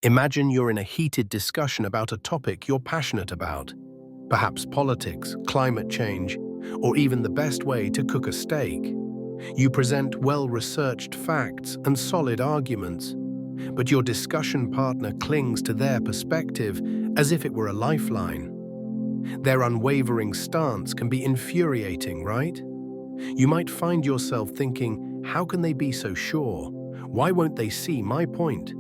Imagine you're in a heated discussion about a topic you're passionate about, perhaps politics, climate change, or even the best way to cook a steak. You present well-researched facts and solid arguments, but your discussion partner clings to their perspective as if it were a lifeline. Their unwavering stance can be infuriating, right? You might find yourself thinking, how can they be so sure? Why won't they see my point?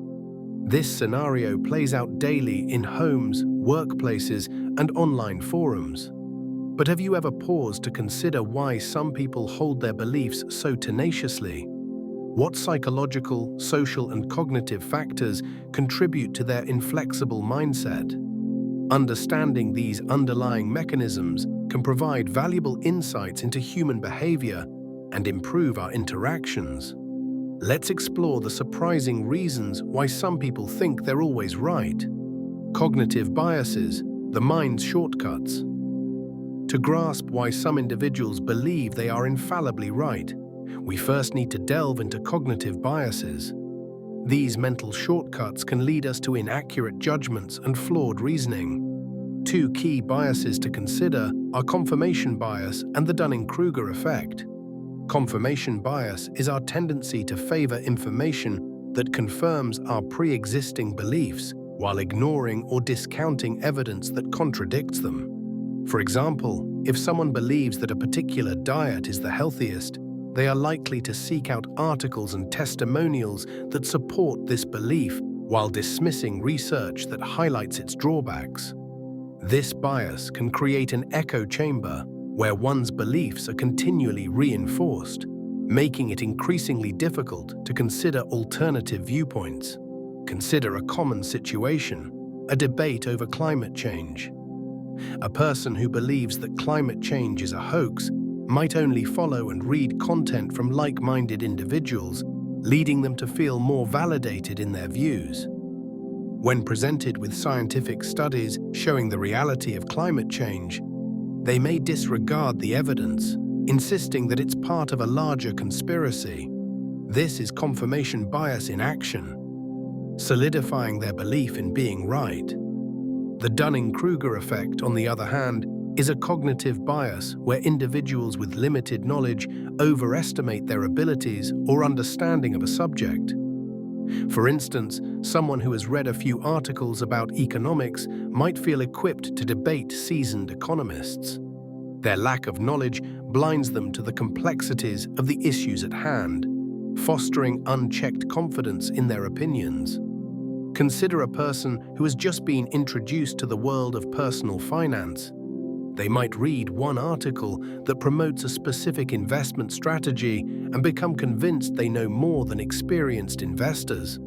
This scenario plays out daily in homes, workplaces, and online forums. But have you ever paused to consider why some people hold their beliefs so tenaciously? What psychological, social, and cognitive factors contribute to their inflexible mindset? Understanding these underlying mechanisms can provide valuable insights into human behavior and improve our interactions. Let's explore the surprising reasons why some people think they're always right. Cognitive biases, the mind's shortcuts. To grasp why some individuals believe they are infallibly right, we first need to delve into cognitive biases. These mental shortcuts can lead us to inaccurate judgments and flawed reasoning. Two key biases to consider are confirmation bias and the Dunning-Kruger effect. Confirmation bias is our tendency to favor information that confirms our pre-existing beliefs while ignoring or discounting evidence that contradicts them. For example, if someone believes that a particular diet is the healthiest, they are likely to seek out articles and testimonials that support this belief while dismissing research that highlights its drawbacks. This bias can create an echo chamber where one's beliefs are continually reinforced, making it increasingly difficult to consider alternative viewpoints. Consider a common situation, a debate over climate change. A person who believes that climate change is a hoax might only follow and read content from like-minded individuals, leading them to feel more validated in their views. When presented with scientific studies showing the reality of climate change, they may disregard the evidence, insisting that it's part of a larger conspiracy. This is confirmation bias in action, solidifying their belief in being right. The Dunning-Kruger effect, on the other hand, is a cognitive bias where individuals with limited knowledge overestimate their abilities or understanding of a subject. For instance, someone who has read a few articles about economics might feel equipped to debate seasoned economists. Their lack of knowledge blinds them to the complexities of the issues at hand, fostering unchecked confidence in their opinions. Consider a person who has just been introduced to the world of personal finance. They might read one article that promotes a specific investment strategy and become convinced they know more than experienced investors.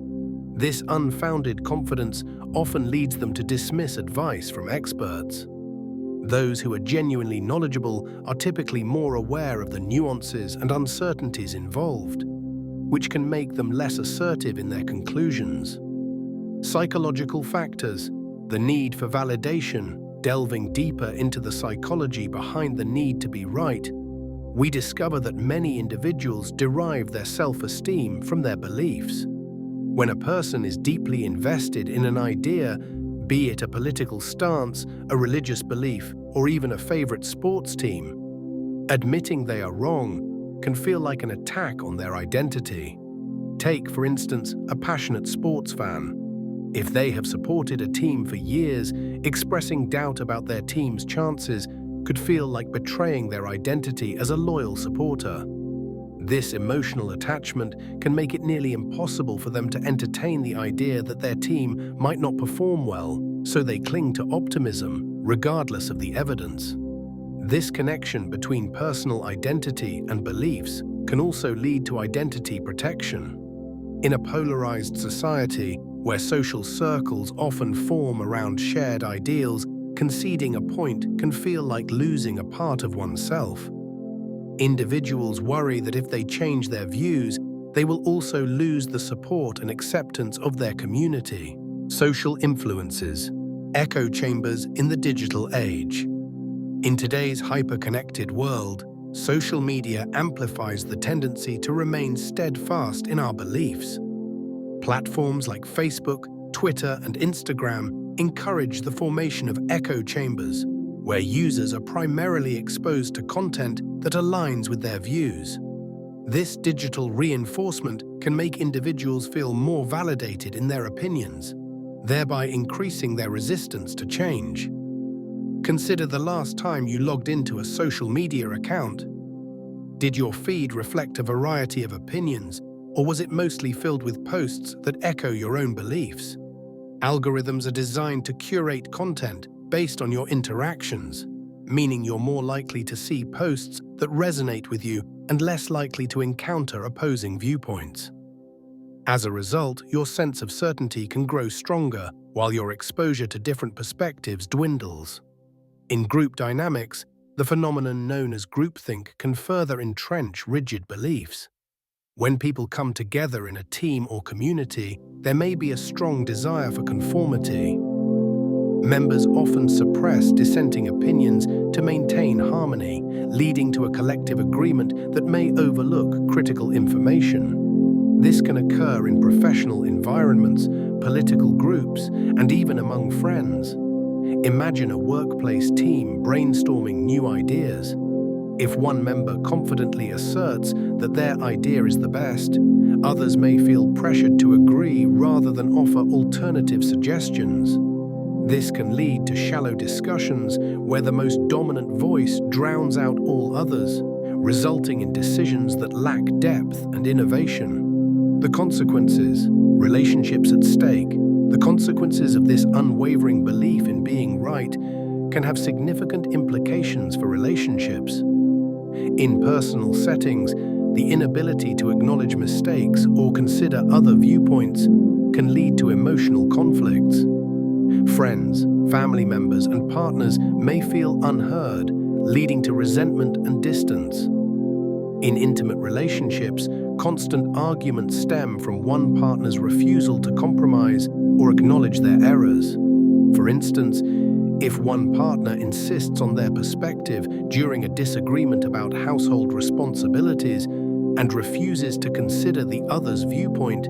This unfounded confidence often leads them to dismiss advice from experts. Those who are genuinely knowledgeable are typically more aware of the nuances and uncertainties involved, which can make them less assertive in their conclusions. Psychological factors, the need for validation. Delving deeper into the psychology behind the need to be right, we discover that many individuals derive their self-esteem from their beliefs. When a person is deeply invested in an idea, be it a political stance, a religious belief, or even a favorite sports team, admitting they are wrong can feel like an attack on their identity. Take, for instance, a passionate sports fan. If they have supported a team for years, expressing doubt about their team's chances could feel like betraying their identity as a loyal supporter. This emotional attachment can make it nearly impossible for them to entertain the idea that their team might not perform well, so they cling to optimism, regardless of the evidence. This connection between personal identity and beliefs can also lead to identity protection. In a polarized society, where social circles often form around shared ideals, conceding a point can feel like losing a part of oneself. Individuals worry that if they change their views, they will also lose the support and acceptance of their community. Social influences, echo chambers in the digital age. In today's hyper-connected world, social media amplifies the tendency to remain steadfast in our beliefs. Platforms like Facebook, Twitter and Instagram encourage the formation of echo chambers, where users are primarily exposed to content that aligns with their views. This digital reinforcement can make individuals feel more validated in their opinions, thereby increasing their resistance to change. Consider the last time you logged into a social media account. Did your feed reflect a variety of opinions, or was it mostly filled with posts that echo your own beliefs? Algorithms are designed to curate content based on your interactions, meaning you're more likely to see posts that resonate with you and less likely to encounter opposing viewpoints. As a result, your sense of certainty can grow stronger while your exposure to different perspectives dwindles. In group dynamics, the phenomenon known as groupthink can further entrench rigid beliefs. When people come together in a team or community, there may be a strong desire for conformity. Members often suppress dissenting opinions to maintain harmony, leading to a collective agreement that may overlook critical information. This can occur in professional environments, political groups, and even among friends. Imagine a workplace team brainstorming new ideas. If one member confidently asserts that their idea is the best, others may feel pressured to agree rather than offer alternative suggestions. This can lead to shallow discussions where the most dominant voice drowns out all others, resulting in decisions that lack depth and innovation. The consequences, relationships at stake, the consequences of this unwavering belief in being right can have significant implications for relationships. In personal settings, the inability to acknowledge mistakes or consider other viewpoints can lead to emotional conflicts. Friends, family members, and partners may feel unheard, leading to resentment and distance. In intimate relationships, constant arguments stem from one partner's refusal to compromise or acknowledge their errors. For instance, if one partner insists on their perspective during a disagreement about household responsibilities and refuses to consider the other's viewpoint,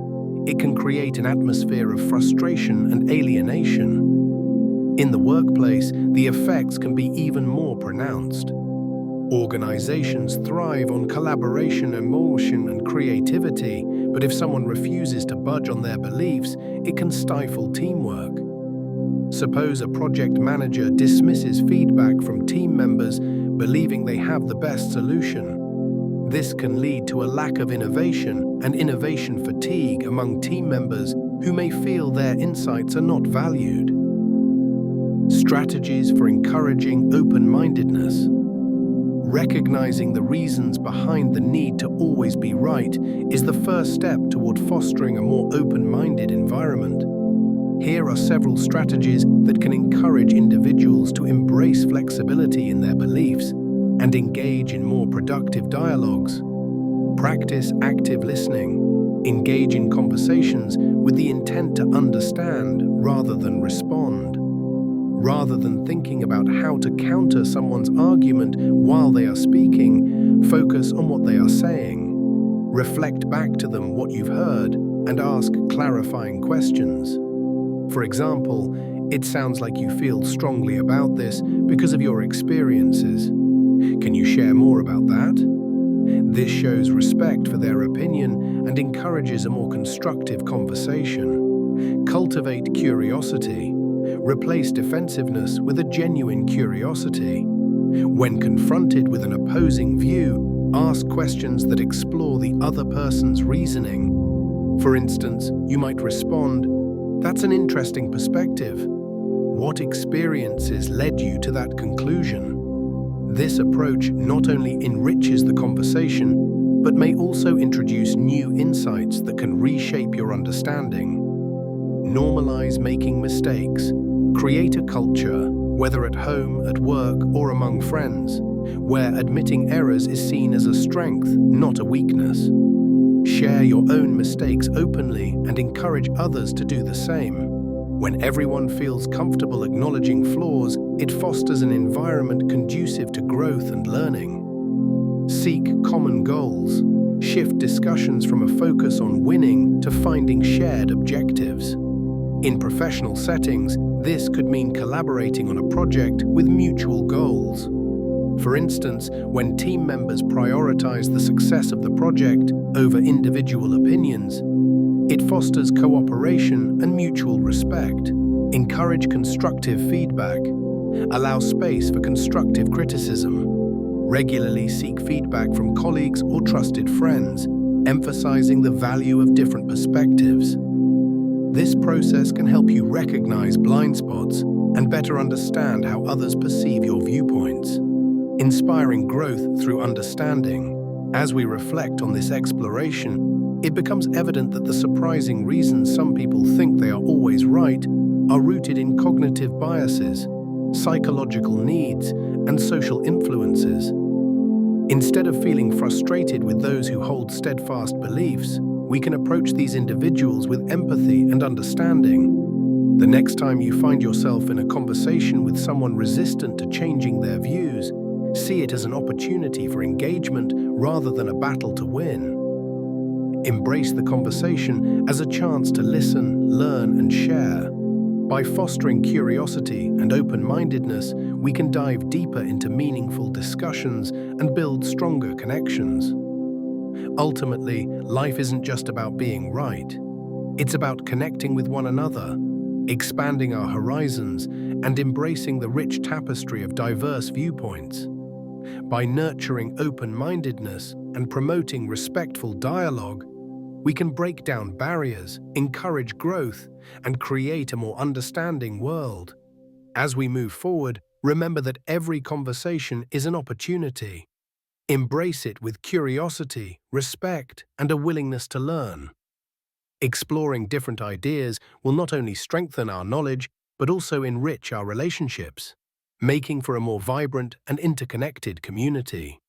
it can create an atmosphere of frustration and alienation. In the workplace, the effects can be even more pronounced. Organizations thrive on collaboration, emotion, and creativity, but if someone refuses to budge on their beliefs, it can stifle teamwork. Suppose a project manager dismisses feedback from team members, believing they have the best solution. This can lead to a lack of innovation and innovation fatigue among team members who may feel their insights are not valued. Strategies for encouraging open-mindedness. Recognizing the reasons behind the need to always be right is the first step toward fostering a more open-minded environment. Here are several strategies that can encourage individuals to embrace flexibility in their beliefs and engage in more productive dialogues. Practice active listening. Engage in conversations with the intent to understand rather than respond. Rather than thinking about how to counter someone's argument while they are speaking, focus on what they are saying. Reflect back to them what you've heard and ask clarifying questions. For example, it sounds like you feel strongly about this because of your experiences. Can you share more about that? This shows respect for their opinion and encourages a more constructive conversation. Cultivate curiosity. Replace defensiveness with a genuine curiosity. When confronted with an opposing view, ask questions that explore the other person's reasoning. For instance, you might respond, "That's an interesting perspective. What experiences led you to that conclusion?" This approach not only enriches the conversation, but may also introduce new insights that can reshape your understanding. Normalize making mistakes. Create a culture, whether at home, at work, or among friends, where admitting errors is seen as a strength, not a weakness. Share your own mistakes openly and encourage others to do the same. When everyone feels comfortable acknowledging flaws, it fosters an environment conducive to growth and learning. Seek common goals. Shift discussions from a focus on winning to finding shared objectives. In professional settings, this could mean collaborating on a project with mutual goals. For instance, when team members prioritize the success of the project over individual opinions, it fosters cooperation and mutual respect. Encourage constructive feedback. Allow space for constructive criticism. Regularly seek feedback from colleagues or trusted friends, emphasizing the value of different perspectives. This process can help you recognize blind spots and better understand how others perceive your viewpoints. Inspiring growth through understanding. As we reflect on this exploration, it becomes evident that the surprising reasons some people think they are always right are rooted in cognitive biases, psychological needs, and social influences. Instead of feeling frustrated with those who hold steadfast beliefs, we can approach these individuals with empathy and understanding. The next time you find yourself in a conversation with someone resistant to changing their views, see it as an opportunity for engagement rather than a battle to win. Embrace the conversation as a chance to listen, learn, and share. By fostering curiosity and open-mindedness, we can dive deeper into meaningful discussions and build stronger connections. Ultimately, life isn't just about being right. It's about connecting with one another, expanding our horizons, and embracing the rich tapestry of diverse viewpoints. By nurturing open-mindedness and promoting respectful dialogue, we can break down barriers, encourage growth, and create a more understanding world. As we move forward, remember that every conversation is an opportunity. Embrace it with curiosity, respect, and a willingness to learn. Exploring different ideas will not only strengthen our knowledge, but also enrich our relationships, making for a more vibrant and interconnected community.